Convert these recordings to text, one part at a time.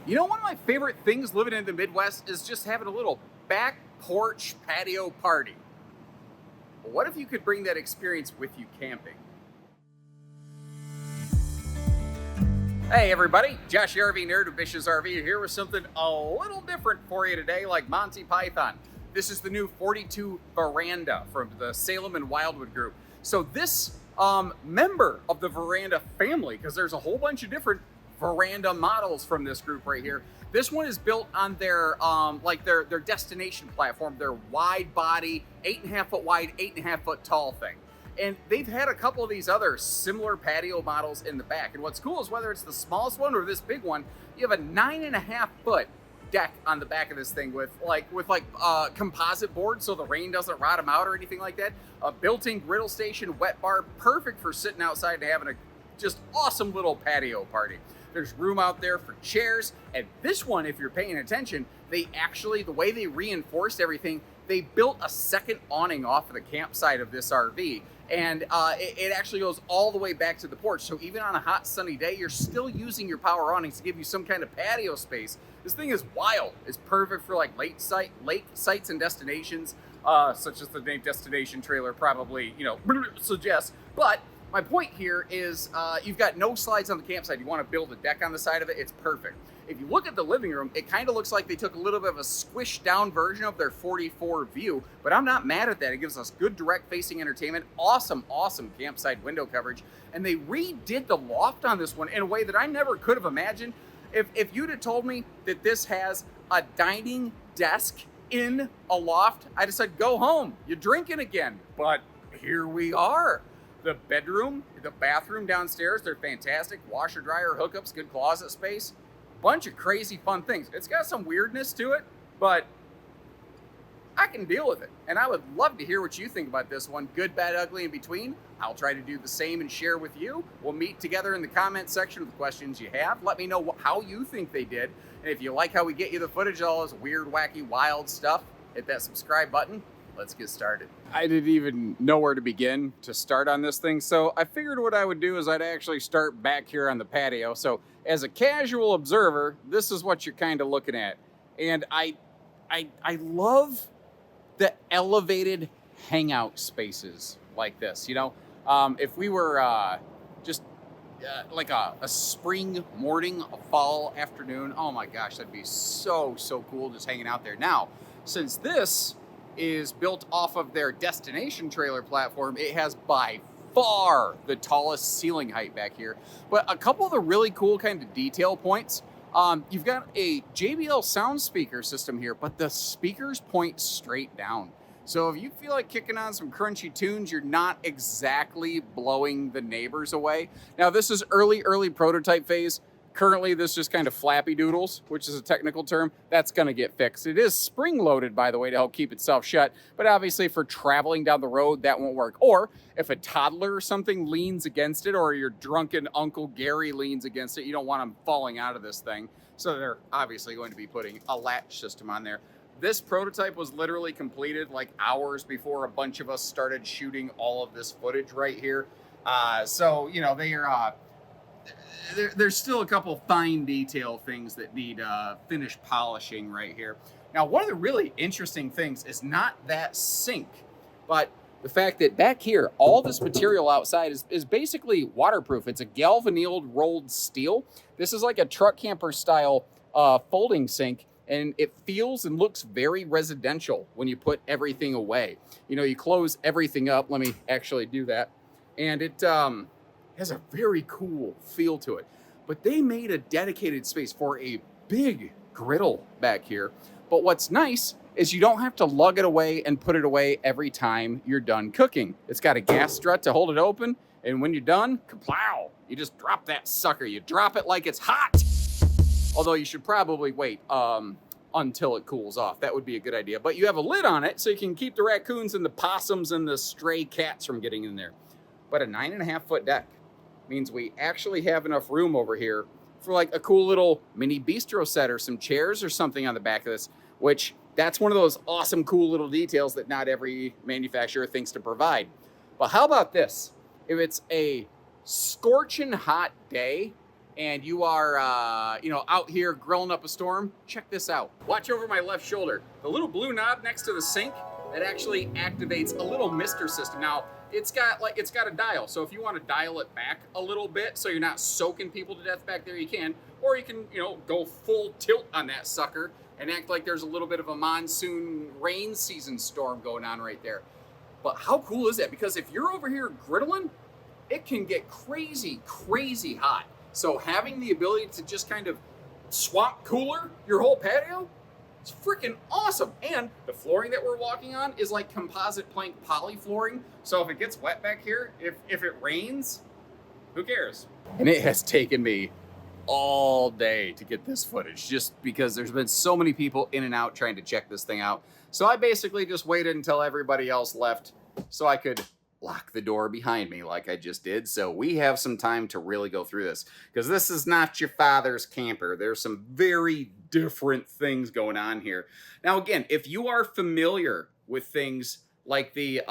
You know, one of my favorite things living in the Midwest is just having a little back porch patio party. But what if you could bring that experience with you camping? Hey everybody, Josh the RV Nerd of Bish's RV here with something a little different for you today, like Monty Python. This is the new 42 Veranda from the Salem and Wildwood group. So this member of the Veranda family, because there's a whole bunch of different Veranda models from this group right here. This one is built on their their destination platform, their wide body, 8.5 foot wide, 8.5 foot tall thing. And they've had a couple of these other similar patio models in the back. And what's cool is whether it's the smallest one or this big one, you have a 9.5 foot deck on the back of this thing with composite board so the rain doesn't rot them out or anything like that. A built-in griddle station, wet bar, perfect for sitting outside and having a just awesome little patio party. There's room out there for chairs. And this one, if you're paying attention, the way they reinforced everything, they built a second awning off of the campsite of this RV. And it actually goes all the way back to the porch. So even on a hot sunny day, you're still using your power awnings to give you some kind of patio space. This thing is wild. It's perfect for like lake sites and destinations, such as the name destination trailer probably, suggests. But my point here is you've got no slides on the campsite. You want to build a deck on the side of it, it's perfect. If you look at the living room, it kind of looks like they took a little bit of a squished down version of their 44 view, but I'm not mad at that. It gives us good direct facing entertainment, awesome campsite window coverage, and they redid the loft on this one in a way that I never could have imagined. If you'd have told me that this has a dining desk in a loft, I'd have said, go home, you're drinking again, but here we are. The bedroom, the bathroom downstairs, they're fantastic. Washer, dryer, hookups, good closet space. Bunch of crazy fun things. It's got some weirdness to it, but I can deal with it. And I would love to hear what you think about this one. Good, bad, ugly, in between. I'll try to do the same and share with you. We'll meet together in the comment section with the questions you have. Let me know how you think they did. And if you like how we get you the footage, all this weird, wacky, wild stuff, hit that subscribe button. Let's get started. I didn't even know where to begin to start on this thing, so I figured what I would do is I'd actually start back here on the patio. So as a casual observer, this is what you're kind of looking at. And I love the elevated hangout spaces like this. If we were like a spring morning, a fall afternoon, oh my gosh, that'd be so cool just hanging out there. Now, since this is built off of their destination trailer platform, it has by far the tallest ceiling height back here. But a couple of the really cool kind of detail points, you've got a JBL sound speaker system here, but the speakers point straight down. So if you feel like kicking on some crunchy tunes, you're not exactly blowing the neighbors away. Now this is early prototype phase. Currently, this just kind of flappy doodles, which is a technical term. That's going to get fixed. It is spring-loaded, by the way, to help keep itself shut. But obviously, for traveling down the road, that won't work. Or if a toddler or something leans against it, or your drunken Uncle Gary leans against it, you don't want them falling out of this thing. So they're obviously going to be putting a latch system on there. This prototype was literally completed like hours before a bunch of us started shooting all of this footage right here. There's still a couple fine detail things that need finished polishing right here. Now, one of the really interesting things is not that sink, but the fact that back here, all this material outside is basically waterproof. It's a galvanized rolled steel. This is like a truck camper style folding sink, and it feels and looks very residential when you put everything away. You close everything up. Let me actually do that. And it has a very cool feel to it. But they made a dedicated space for a big griddle back here. But what's nice is you don't have to lug it away and put it away every time you're done cooking. It's got a gas strut to hold it open, and when you're done, kaplow, you just drop that sucker. You drop it like it's hot. Although you should probably wait until it cools off. That would be a good idea. But you have a lid on it so you can keep the raccoons and the possums and the stray cats from getting in there. But a 9.5 foot deck means we actually have enough room over here for like a cool little mini bistro set or some chairs or something on the back of this, which that's one of those awesome, cool little details that not every manufacturer thinks to provide. But how about this? If it's a scorching hot day and you are, you know, out here grilling up a storm, check this out. Watch over my left shoulder. The little blue knob next to the sink, that actually activates a little mister system. Now, it's got a dial, so if you want to dial it back a little bit so you're not soaking people to death back there, you can. Or you can, you know, go full tilt on that sucker and act like there's a little bit of a monsoon rain season storm going on right there. But how cool is that? Because if you're over here griddling, it can get crazy, crazy hot. So having the ability to just kind of swamp cooler your whole patio, it's freaking awesome. And the flooring that we're walking on is like composite plank poly flooring. So if it gets wet back here, if it rains, who cares? And it has taken me all day to get this footage just because there's been so many people in and out trying to check this thing out. So I basically just waited until everybody else left so I could lock the door behind me like I just did. So we have some time to really go through this because this is not your father's camper. There's some very different things going on here. Now, again, if you are familiar with things like the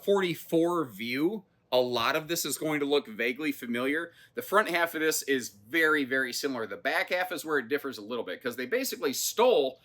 44 view, a lot of this is going to look vaguely familiar. The front half of this is very, very similar. The back half is where it differs a little bit because they basically stole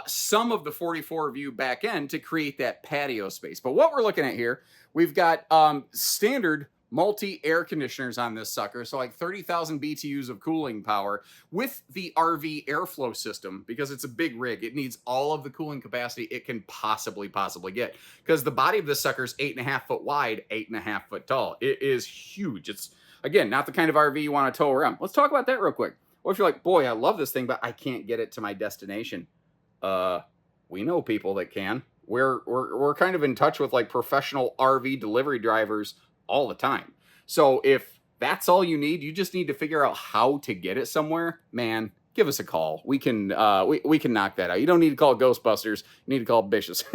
some of the 44 view back end to create that patio space. But what we're looking at here, we've got standard multi-air conditioners on this sucker. So like 30,000 BTUs of cooling power with the RV airflow system because it's a big rig. It needs all of the cooling capacity it can possibly get because the body of this sucker is 8.5 foot wide, 8.5 foot tall. It is huge. It's, again, not the kind of RV you want to tow around. Let's talk about that real quick. What if you're like, boy, I love this thing, but I can't get it to my destination? We know people that can. We're kind of in touch with like professional RV delivery drivers all the time. So if that's all you need, you just need to figure out how to get it somewhere, man, give us a call. We can we can knock that out. You don't need to call Ghostbusters. You need to call Bish's.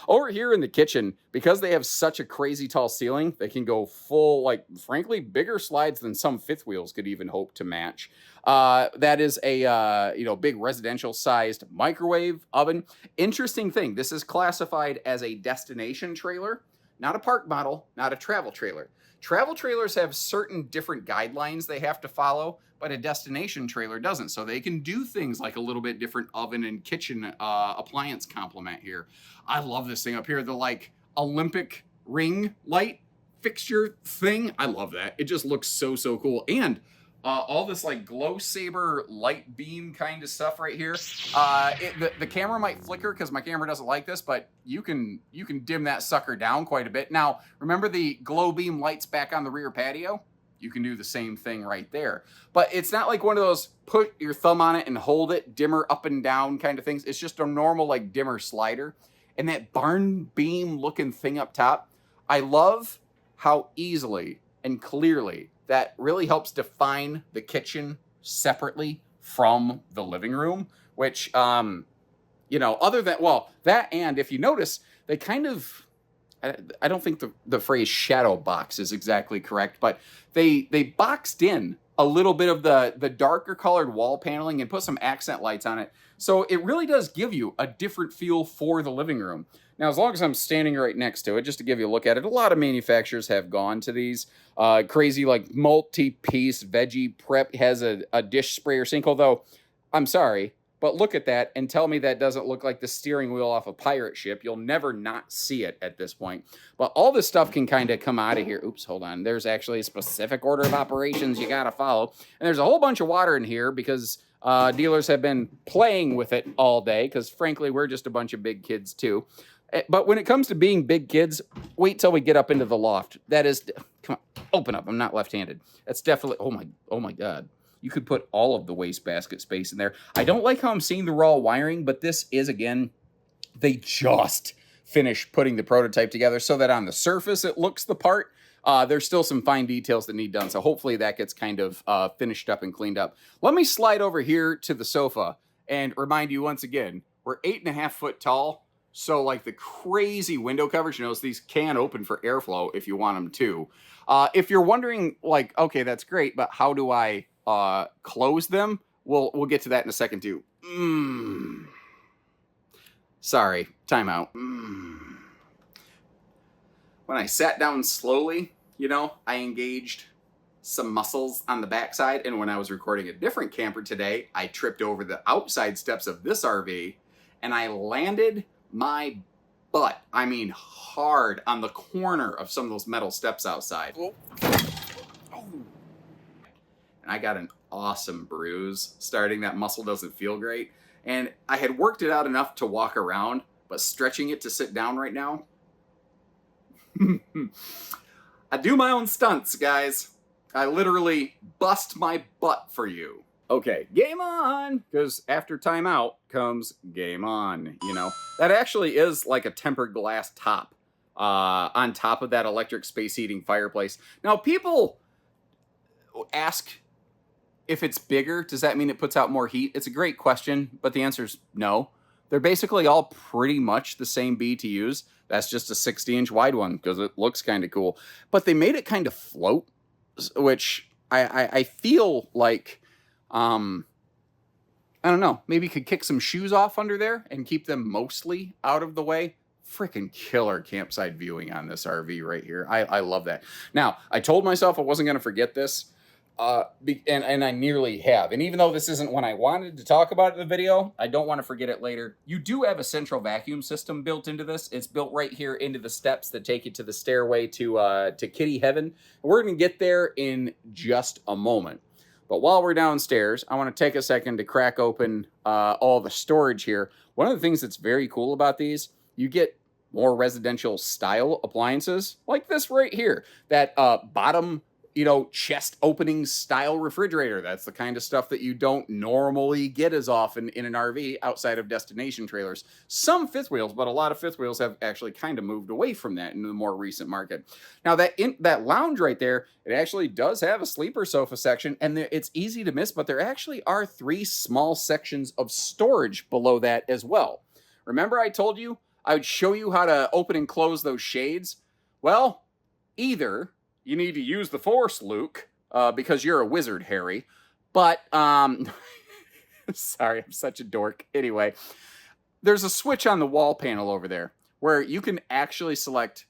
Over here in the kitchen, because they have such a crazy tall ceiling, they can go full, like, frankly, bigger slides than some fifth wheels could even hope to match. That is a, you know, big residential-sized microwave oven. Interesting thing, this is classified as a destination trailer, not a park model, not a travel trailer. Travel trailers have certain different guidelines they have to follow, but a destination trailer doesn't. So they can do things like a little bit different oven and kitchen appliance complement here. I love this thing up here. The like Olympic ring light fixture thing. I love that. It just looks so, so cool. And all this like glow saber light beam kind of stuff right here. The camera might flicker because my camera doesn't like this, but you can dim that sucker down quite a bit. Now, remember the glow beam lights back on the rear patio? You can do the same thing right there. But it's not like one of those put your thumb on it and hold it, dimmer up and down kind of things. It's just a normal like dimmer slider. And that barn beam looking thing up top, I love how easily and clearly that really helps define the kitchen separately from the living room, which, you know, other than, well, that, and if you notice, they kind of, I don't think the phrase shadow box is exactly correct, but they boxed in a little bit of the darker colored wall paneling and put some accent lights on it. So it really does give you a different feel for the living room. Now, as long as I'm standing right next to it, just to give you a look at it, a lot of manufacturers have gone to these crazy like multi-piece veggie prep. Has a dish sprayer sink, although I'm sorry, but look at that and tell me that doesn't look like the steering wheel off a pirate ship. You'll never not see it at this point. But all this stuff can kind of come out of here. Oops, hold on. There's actually a specific order of operations you got to follow. And there's a whole bunch of water in here because dealers have been playing with it all day because, frankly, we're just a bunch of big kids, too. But when it comes to being big kids, wait till we get up into the loft. That is, come on, open up. I'm not left-handed. That's definitely, oh my God. You could put all of the wastebasket space in there. I don't like how I'm seeing the raw wiring, but this is, again, they just finished putting the prototype together so that on the surface it looks the part. There's still some fine details that need done, so hopefully that gets kind of finished up and cleaned up. Let me slide over here to the sofa and remind you once again, we're 8.5 foot tall, so like the crazy window coverage, you notice these can open for airflow if you want them to. If you're wondering, like, okay, that's great, but how do I close them? We'll get to that in a second too. Sorry, timeout. When I sat down slowly, you know, I engaged some muscles on the backside, and when I was recording a different camper today, I tripped over the outside steps of this RV, and I landed my butt, I mean hard, on the corner of some of those metal steps outside. Oh. And I got an awesome bruise starting. That muscle doesn't feel great. And I had worked it out enough to walk around, but stretching it to sit down right now, I do my own stunts, guys. I literally bust my butt for you. Okay, game on! Because after timeout comes game on, you know. That actually is like a tempered glass top on top of that electric space heating fireplace. Now, people ask if it's bigger, does that mean it puts out more heat? It's a great question, but the answer is no. They're basically all pretty much the same BTUs. That's just a 60-inch wide one because it looks kind of cool. But they made it kind of float, which I feel like, I don't know, maybe could kick some shoes off under there and keep them mostly out of the way. Freaking killer campsite viewing on this RV right here. I love that. Now, I told myself I wasn't going to forget this. And I nearly have. And even though this isn't when I wanted to talk about it in the video, I don't want to forget it later. You do have a central vacuum system built into this. It's built right here into the steps that take you to the stairway to Kitty Heaven. We're going to get there in just a moment. But while we're downstairs, I want to take a second to crack open all the storage here. One of the things that's very cool about these, you get more residential style appliances like this right here. That bottom, you know, chest opening style refrigerator. That's the kind of stuff that you don't normally get as often in an RV outside of destination trailers. Some fifth wheels, but a lot of fifth wheels have actually kind of moved away from that in the more recent market. Now that lounge right there, it actually does have a sleeper sofa section, and it's easy to miss, but there actually are 3 small sections of storage below that as well. Remember I told you I would show you how to open and close those shades? Well, either you need to use the Force, Luke, because you're a wizard, Harry. But, sorry, I'm such a dork. Anyway, there's a switch on the wall panel over there where you can actually select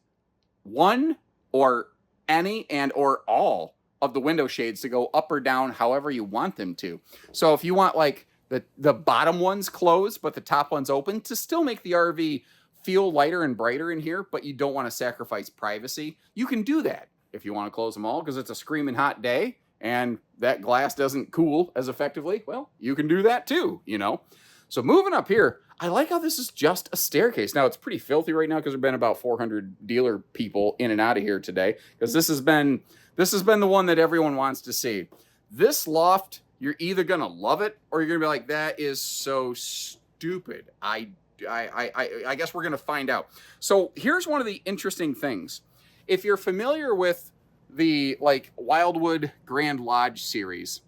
one or any and or all of the window shades to go up or down however you want them to. So if you want like the bottom ones closed but the top ones open to still make the RV feel lighter and brighter in here, but you don't want to sacrifice privacy, you can do that. If you want to close them all because it's a screaming hot day and that glass doesn't cool as effectively, well, you can do that too, you know. So moving up here, I like how this is just a staircase. Now, it's pretty filthy right now because there have been about 400 dealer people in and out of here today because this has been the one that everyone wants to see. This loft, you're either going to love it or you're going to be like, that is so stupid. I guess we're going to find out. So here's one of the interesting things. If you're familiar with the Wildwood Grand Lodge series,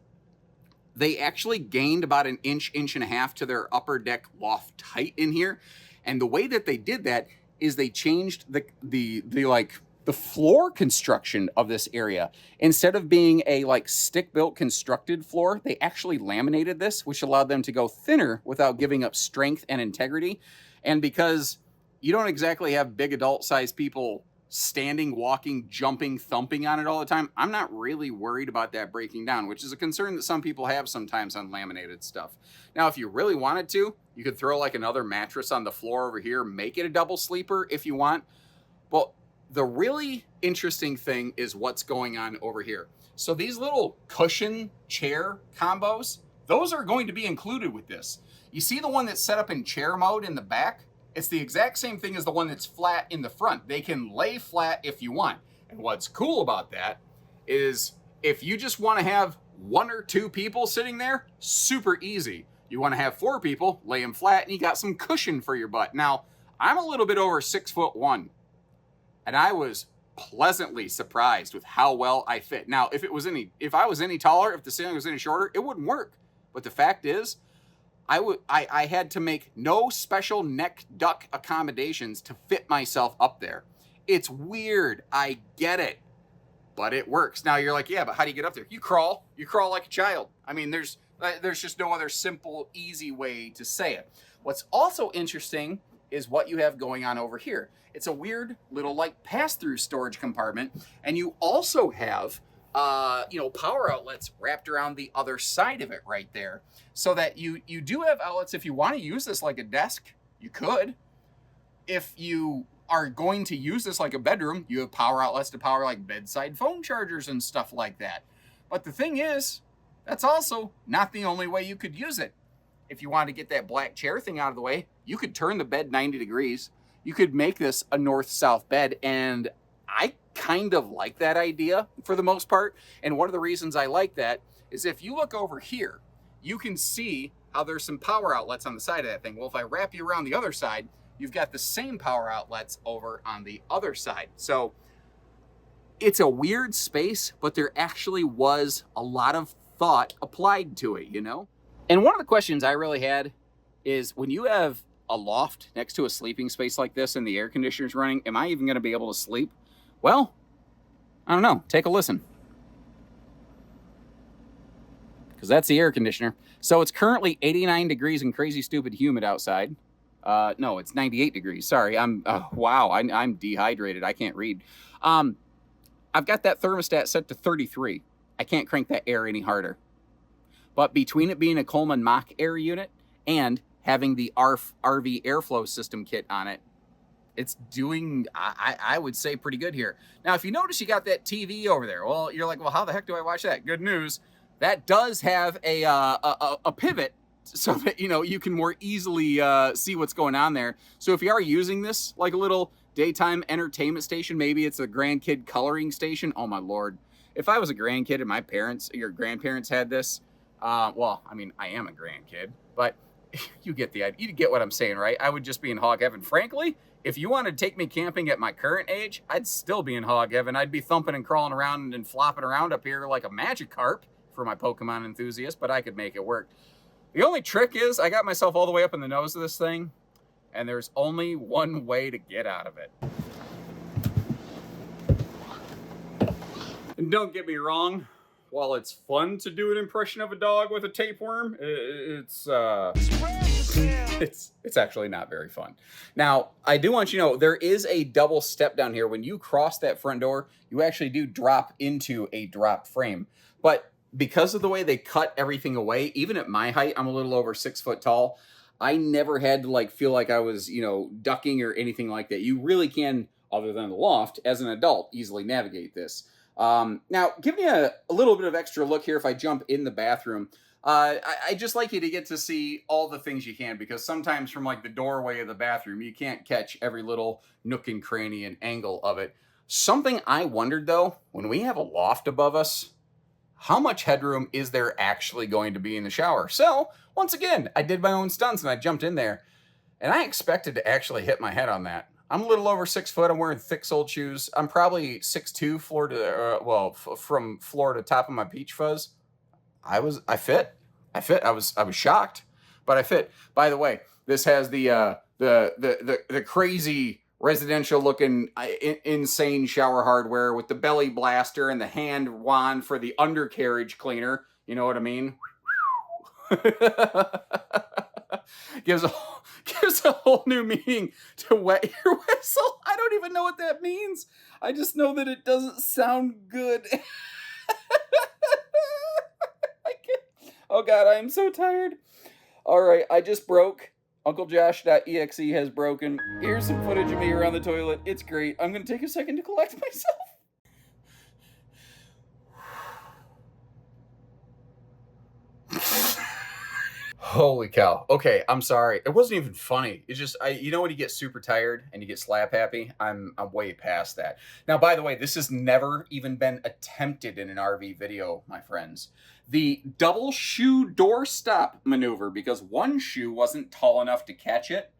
they actually gained about an inch and a half to their upper deck loft height in here. And the way that they did that is they changed the floor construction of this area. Instead of being a stick-built constructed floor, they actually laminated this, which allowed them to go thinner without giving up strength and integrity. And because you don't exactly have big adult-sized people standing, walking, jumping, thumping on it all the time, I'm not really worried about that breaking down, which is a concern that some people have sometimes on laminated stuff. Now, if you really wanted to, you could throw another mattress on the floor over here, make it a double sleeper if you want. Well, the really interesting thing is what's going on over here. So these little cushion chair combos, those are going to be included with this. You see the one that's set up in chair mode in the back? It's the exact same thing as the one that's flat in the front. They can lay flat if you want. And what's cool about that is if you just want to have 1 or 2 people sitting there, super easy. You want to have 4 people, lay them flat, and you got some cushion for your butt. Now, I'm a little bit over 6'1", and I was pleasantly surprised with how well I fit. Now, if I was any taller, if the ceiling was any shorter, it wouldn't work. But the fact is, I had to make no special neck duck accommodations to fit myself up there. It's weird. I get it, but it works. Now you're like, yeah, but how do you get up there? You crawl like a child. I mean, there's just no other simple, easy way to say it. What's also interesting is what you have going on over here. It's a weird little pass-through storage compartment, and you also have power outlets wrapped around the other side of it right there, so that you do have outlets. If you want to use this like a desk, you could. If you are going to use this like a bedroom, you have power outlets to power like bedside phone chargers and stuff like that. But the thing is, that's also not the only way you could use it. If you wanted to get that black chair thing out of the way, you could turn the bed 90 degrees. You could make this a north-south bed, and I kind of like that idea for the most part. And one of the reasons I like that is if you look over here, you can see how there's some power outlets on the side of that thing. Well, if I wrap you around the other side, you've got the same power outlets over on the other side. So it's a weird space, but there actually was a lot of thought applied to it, And one of the questions I really had is, when you have a loft next to a sleeping space like this and the air conditioner's running, am I even going to be able to sleep? Well, I don't know. Take a listen. Because that's the air conditioner. So it's currently 89 degrees and crazy stupid humid outside. No, it's 98 degrees. Sorry, I'm dehydrated. I can't read. I've got that thermostat set to 33. I can't crank that air any harder. But between it being a Coleman Mach air unit and having the RV airflow system kit on it, it's doing, I would say, pretty good here. Now, if you notice, you got that TV over there. Well, you're like, well, how the heck do I watch that? Good news. That does have a pivot so that, you can more easily see what's going on there. So if you are using this like a little daytime entertainment station, maybe it's a grandkid coloring station. Oh, my Lord. If I was a grandkid and my parents, your grandparents had this, well, I mean, I am a grandkid, but you get the idea. You get what I'm saying, right? I would just be in hog heaven. Frankly, if you wanted to take me camping at my current age, I'd still be in hog heaven. I'd be thumping and crawling around and flopping around up here like a Magikarp for my Pokemon enthusiast, but I could make it work. The only trick is I got myself all the way up in the nose of this thing, and there's only one way to get out of it. And don't get me wrong, while it's fun to do an impression of a dog with a tapeworm, it's actually not very fun. Now, I do want you to know, there is a double step down here. When you cross that front door, you actually do drop into a drop frame. But because of the way they cut everything away, even at my height, I'm a little over 6 foot tall, I never had to feel like I was, ducking or anything like that. You really can, other than the loft, as an adult, easily navigate this. Now, give me a little bit of extra look here if I jump in the bathroom. I just like you to get to see all the things you can, because sometimes from the doorway of the bathroom, you can't catch every little nook and cranny and angle of it. Something I wondered, though, when we have a loft above us, how much headroom is there actually going to be in the shower? So, once again, I did my own stunts and I jumped in there, and I expected to actually hit my head on that. I'm a little over 6 foot. I'm wearing thick soled shoes. I'm probably 6'2", floor to from floor to top of my peach fuzz. I fit. I was shocked, but I fit. By the way, this has the crazy residential looking insane shower hardware with the belly blaster and the hand wand for the undercarriage cleaner. You know what I mean? Gives a whole new meaning to wet your whistle. I don't even know what that means. I just know that it doesn't sound good. Oh God, I am so tired. All right, I just broke. UncleJosh.exe has broken. Here's some footage of me around the toilet. It's great. I'm going to take a second to collect myself. Holy cow. Okay, I'm sorry. It wasn't even funny. It's just, you know when you get super tired and you get slap happy? I'm way past that. Now, by the way, this has never even been attempted in an RV video, my friends. The double shoe door stop maneuver, because one shoe wasn't tall enough to catch it,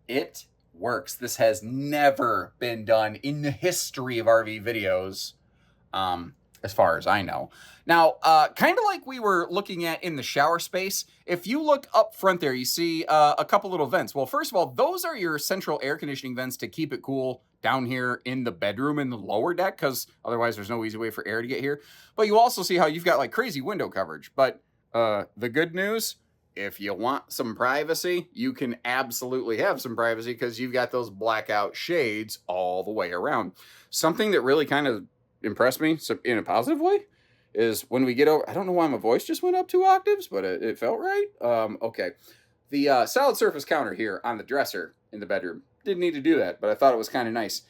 it works. This has never been done in the history of RV videos, as far as I know. Now, kind of like we were looking at in the shower space, if you look up front there, you see a couple little vents. Well, first of all, those are your central air conditioning vents to keep it cool down here in the bedroom in the lower deck, because otherwise there's no easy way for air to get here. But you also see how you've got crazy window coverage. But the good news, if you want some privacy, you can absolutely have some privacy, because you've got those blackout shades all the way around. Something that really kind of impressed me in a positive way is when we get over, I don't know why my voice just went up 2 octaves, but it felt right. Okay. The solid surface counter here on the dresser in the bedroom. Didn't need to do that, but I thought it was kind of nice.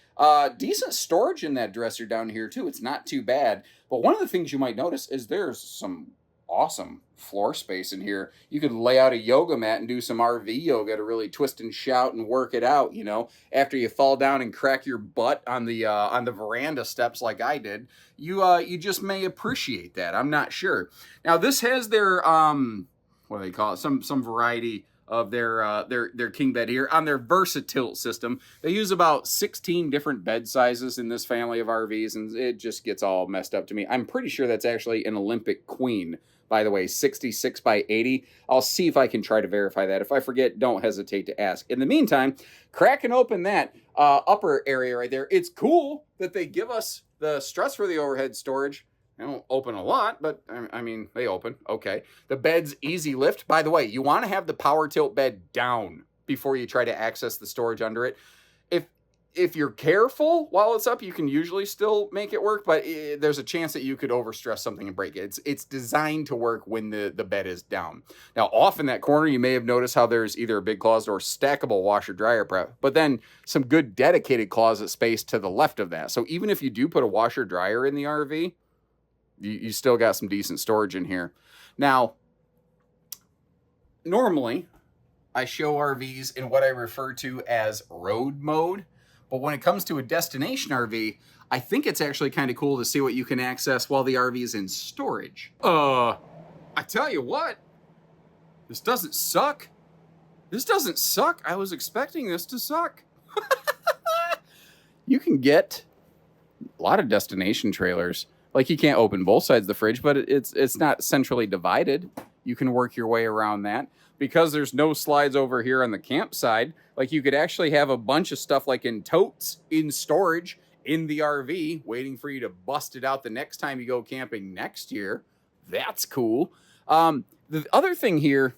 Decent storage in that dresser down here too. It's not too bad. But one of the things you might notice is there's some awesome floor space in here. You could lay out a yoga mat and do some RV yoga to really twist and shout and work it out, you know, after you fall down and crack your butt on the veranda steps like I did. You just may appreciate that. I'm not sure. Now this has their what do they call it? Some variety of their king bed here on their Versatilt system. They use about 16 different bed sizes in this family of RVs, and it just gets all messed up to me. I'm pretty sure that's actually an Olympic Queen, by the way, 66 by 80. I'll see if I can try to verify that. If I forget, don't hesitate to ask. In the meantime, cracking open that upper area right there. It's cool that they give us the struts for the overhead storage. They don't open a lot, but I mean, they open. Okay. The bed's easy lift. By the way, you want to have the power tilt bed down before you try to access the storage under it. If you're careful while it's up, you can usually still make it work, but there's a chance that you could overstress something and break it. It's designed to work when the bed is down. Now, off in that corner, you may have noticed how there's either a big closet or stackable washer dryer prep, but then some good dedicated closet space to the left of that. So even if you do put a washer dryer in the RV, you still got some decent storage in here. Now, normally, I show RVs in what I refer to as road mode. But when it comes to a destination RV, I think it's actually kind of cool to see what you can access while the RV is in storage. I tell you what, this doesn't suck. This doesn't suck. I was expecting this to suck. You can get a lot of destination trailers. Like, you can't open both sides of the fridge, but it's not centrally divided. You can work your way around that. Because there's no slides over here on the campside, like, you could actually have a bunch of stuff like in totes in storage in the RV, waiting for you to bust it out the next time you go camping next year. That's cool. The other thing here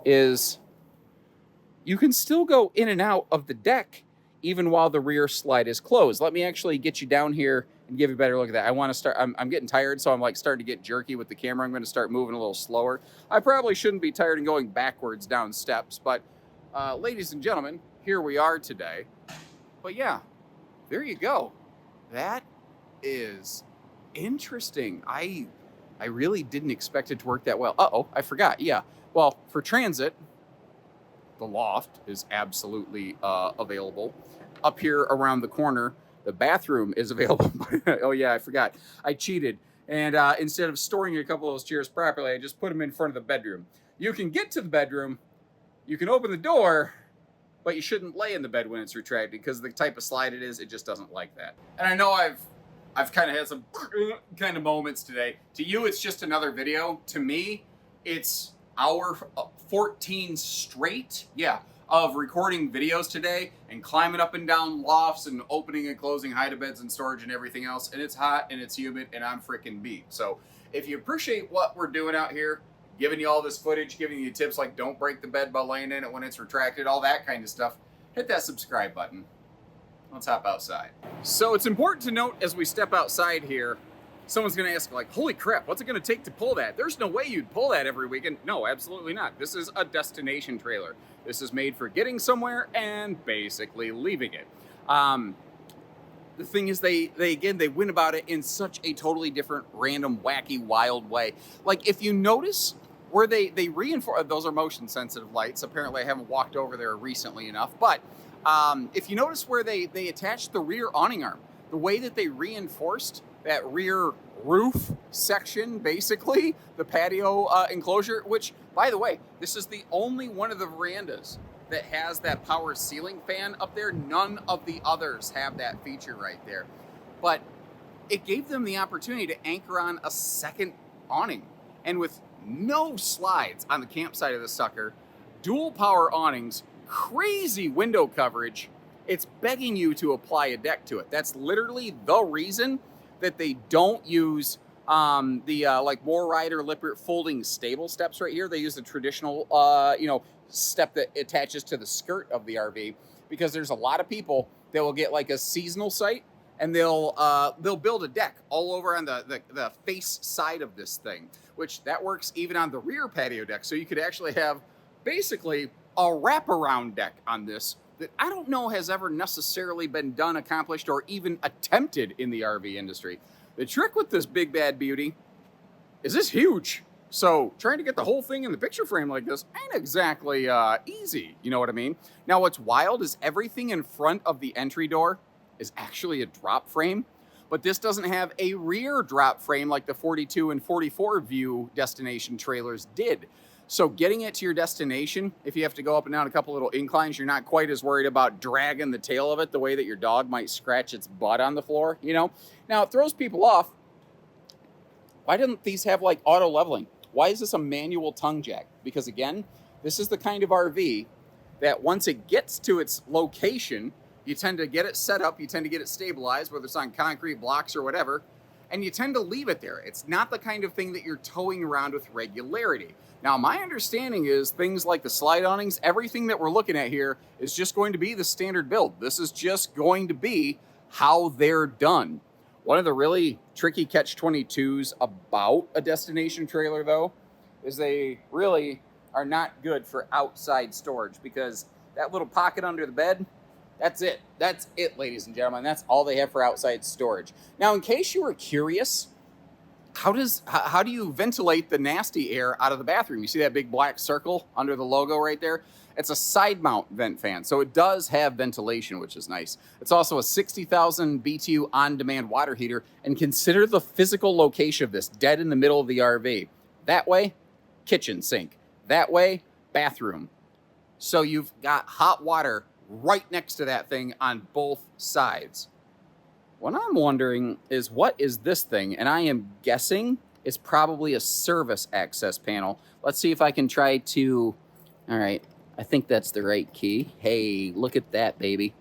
is you can still go in and out of the deck even while the rear slide is closed. Let me actually get you down here and give you a better look at that. I want to start, I'm getting tired, so I'm like starting to get jerky with the camera. I'm going to start moving a little slower. I probably shouldn't be tired and going backwards down steps, but ladies and gentlemen, here we are today. But yeah, there you go. That is interesting. I really didn't expect it to work that well. Uh-oh, I forgot. Yeah. Well, for transit, the loft is absolutely available. Up here around the corner, the bathroom is available. Oh yeah, I forgot. I cheated. And instead of storing a couple of those chairs properly, I just put them in front of the bedroom. You can get to the bedroom, you can open the door, but you shouldn't lay in the bed when it's retracted because the type of slide it is, it just doesn't like that. And I know I've kind of had some kind of moments today. To you, it's just another video. To me, it's hour 14 straight, of recording videos today and climbing up and down lofts and opening and closing hide-a-beds and storage and everything else. And it's hot and it's humid and I'm freaking beat. So if you appreciate what we're doing out here, giving you all this footage, giving you tips like don't break the bed by laying in it when it's retracted, all that kind of stuff, hit that subscribe button. Let's hop outside. So it's important to note as we step outside here, someone's going to ask, like, holy crap, what's it going to take to pull that? There's no way you'd pull that every weekend. No, absolutely not. This is a destination trailer. This is made for getting somewhere and basically leaving it. The thing is, they went about it in such a totally different, random, wacky, wild way. Like, if you notice where they reinforce, those are motion sensitive lights. Apparently I haven't walked over there recently enough, but if you notice where they attached the rear awning arm, the way that they reinforced that rear roof section, basically, the patio enclosure, which, by the way, this is the only one of the verandas that has that power ceiling fan up there. None of the others have that feature right there. But it gave them the opportunity to anchor on a second awning. And with no slides on the campsite of the sucker, dual power awnings, crazy window coverage, it's begging you to apply a deck to it. That's literally the reason that they don't use like War Rider Lippert folding stable steps right here. They use the traditional, step that attaches to the skirt of the RV, because there's a lot of people that will get like a seasonal site and they'll build a deck all over on the face side of this thing, which that works even on the rear patio deck. So you could actually have basically a wraparound deck on this that I don't know has ever necessarily been done, accomplished, or even attempted in the RV industry. The trick with this big bad beauty is this huge. So trying to get the whole thing in the picture frame like this ain't exactly easy. You know what I mean? Now what's wild is everything in front of the entry door is actually a drop frame, but this doesn't have a rear drop frame like the 42 and 44 view destination trailers did. So getting it to your destination, if you have to go up and down a couple little inclines, you're not quite as worried about dragging the tail of it the way that your dog might scratch its butt on the floor, you know? Now it throws people off. Why didn't these have like auto leveling? Why is this a manual tongue jack? Because again, this is the kind of RV that once it gets to its location, you tend to get it set up, you tend to get it stabilized, whether it's on concrete blocks or whatever, and you tend to leave it there. It's not the kind of thing that you're towing around with regularity. Now, my understanding is things like the slide awnings, everything that we're looking at here is just going to be the standard build. This is just going to be how they're done. One of the really tricky catch-22s about a destination trailer, though, is they really are not good for outside storage, because that little pocket under the bed, that's it. That's it, ladies and gentlemen. That's all they have for outside storage. Now, in case you were curious, how do you ventilate the nasty air out of the bathroom? You see that big black circle under the logo right there? It's a side mount vent fan, so it does have ventilation, which is nice. It's also a 60,000 BTU on-demand water heater, and consider the physical location of this, dead in the middle of the RV. That way, kitchen sink. That way, bathroom. So you've got hot water right next to that thing on both sides. What I'm wondering is, what is this thing? And I am guessing it's probably a service access panel. Let's see if I can try to... All right, I think that's the right key. Hey, look at that, baby.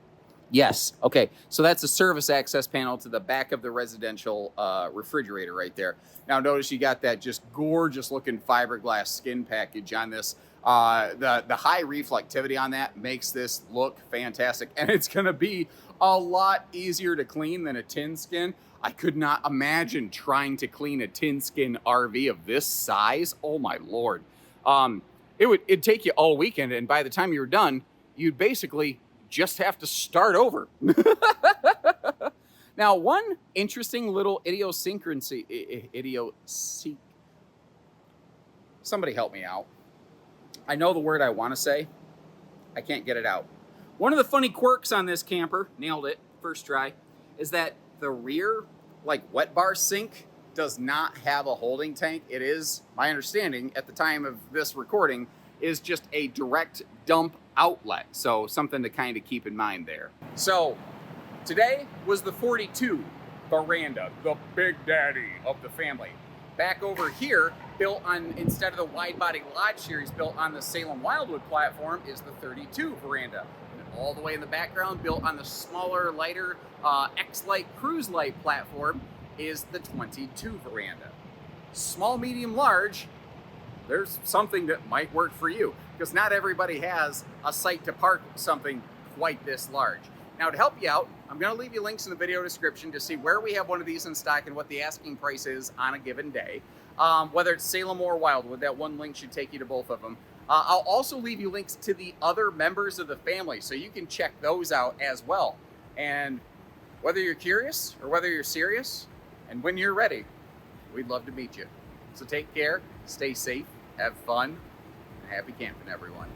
Yes, okay, so that's a service access panel to the back of the residential refrigerator right there. Now notice you got that just gorgeous looking fiberglass skin package on this. The high reflectivity on that makes this look fantastic, and it's gonna be a lot easier to clean than a tin skin. I could not imagine trying to clean a tin skin RV of this size. Oh my Lord. It'd take you all weekend, and by the time you're done, you'd basically just have to start over. Now, one interesting little somebody help me out. I know the word I want to say. I can't get it out. One of the funny quirks on this camper, nailed it, first try, is that the rear, like, wet bar sink does not have a holding tank. It is, my understanding at the time of this recording, is just a direct dump outlet. So something to kind of keep in mind there. So today was the 42 veranda, the big daddy of the family. Back over here, built on, instead of the wide body Lodge series built on the Salem Wildwood platform, is the 32 veranda. And all the way in the background, built on the smaller, lighter X-Lite Cruise Light platform, is the 22 veranda. Small, medium, large, there's something that might work for you, because not everybody has a site to park something quite this large. Now, to help you out, I'm going to leave you links in the video description to see where we have one of these in stock and what the asking price is on a given day. Whether it's Salem or Wildwood, that one link should take you to both of them. I'll also leave you links to the other members of the family, so you can check those out as well. And whether you're curious or whether you're serious, and when you're ready, we'd love to meet you. So take care, stay safe, have fun, and happy camping, everyone.